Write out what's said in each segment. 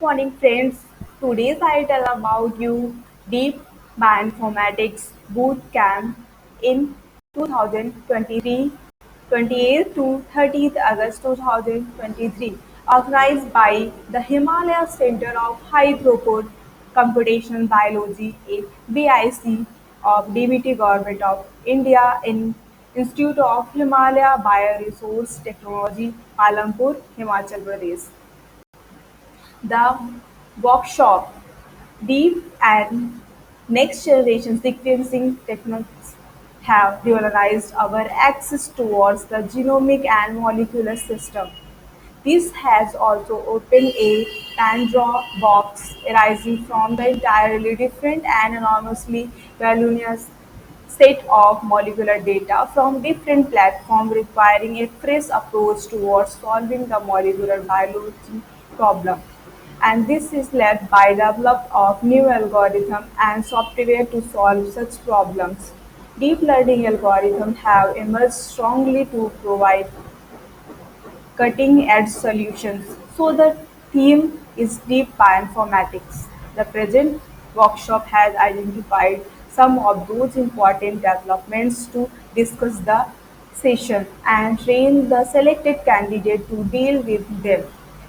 Morning friends, today's I tell about you Deep Bioinformatics Boot Camp in 2023, 28th to 30th August 2023, organized by the Himalaya Center of High Throughput Computational Biology BIC of DBT Government of India in Institute of Himalaya Bioresource Technology, Palampur, Himachal Pradesh. The workshop, deep and next generation sequencing techniques have revolutionized our access towards the genomic and molecular system. This has also opened a Pandora box arising from the entirely different and enormously voluminous set of molecular data from different platforms requiring a fresh approach towards solving the molecular biology problem. And this is led by development of new algorithms and software to solve such problems. Deep learning algorithms have emerged strongly to provide cutting-edge solutions. So the theme is deep bioinformatics. The present workshop has identified some of those important developments to discuss the session and train the selected candidate to deal with them.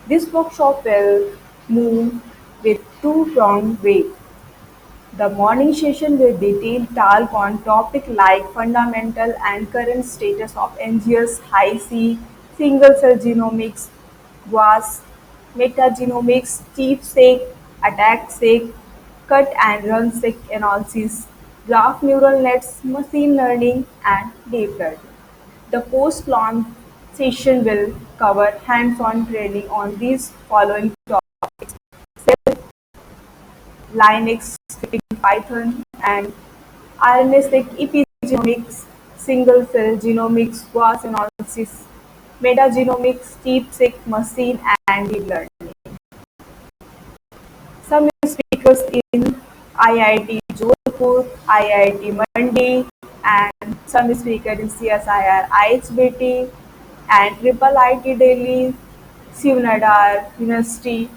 This workshop will move with two-pronged way. The morning session will detail talk on topics like fundamental and current status of NGS, high-C, single-cell genomics, GWAS, metagenomics, chief-seq, attack-seq, cut-and-run-seq analysis, graph neural nets, machine learning, and deep learning. The post-launch session will cover hands-on training on these following topics: Linux, scripting Python, and RNA-seq epigenomics, single-cell genomics, GWAS analysis, metagenomics, deep-seq machine, and deep learning. Some speakers in IIT Jodhpur, IIT Mandi, and some speakers in CSIR-IHBT and Triple IT Delhi, Sivnadar University,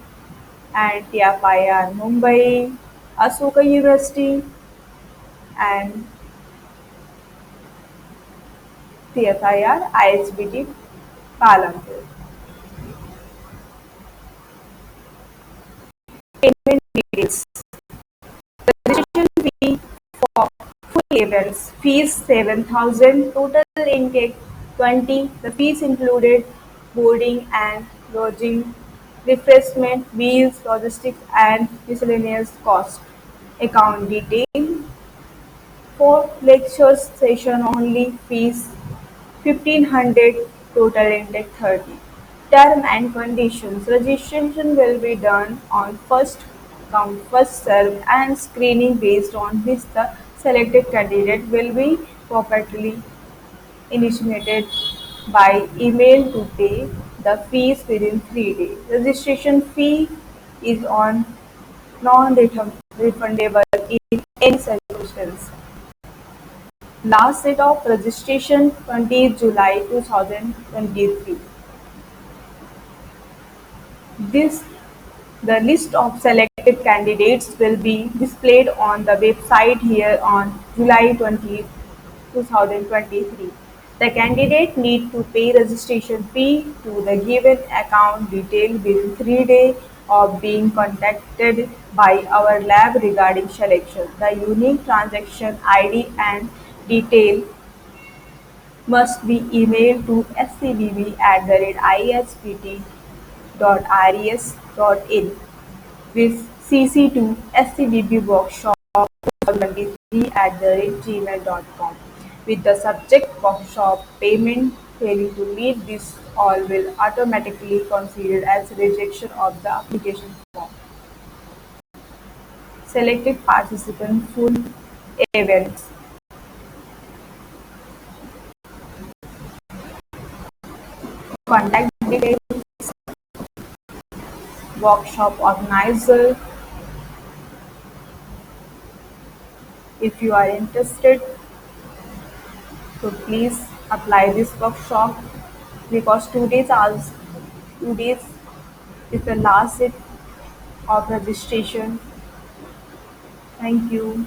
and TFIR Mumbai, Asoka University, and TFIR IHBT Palampur. Payment details. Registration fee for full events. Fees 7,000. Total intake 20. The fees included boarding and lodging, refreshment, meals, logistics, and miscellaneous cost. Account detail. For lecture session only, fees 1,500, total intake 30. Term and conditions: registration will be done on first come first served and screening based on which the selected candidate will be properly initiated by email to pay the fees within 3 days. Registration fee is on non-refundable in any circumstance. Last date of registration 20th July 2023. This The list of selected candidates will be displayed on the website here on July 20th, 2023. The candidate need to pay registration fee to the given account detail within 3 days of being contacted by our lab regarding selection. The unique transaction ID and detail must be emailed to scbb@ispt.res.in with CC to scbbworkshop2023@gmail.com with the subject workshop payment. Failing to meet this, all will automatically considered as rejection of the application form. Selected participant full events. Contact details, workshop organizer. If you are interested, so please apply this workshop because 2 days is the last date of registration. Thank you.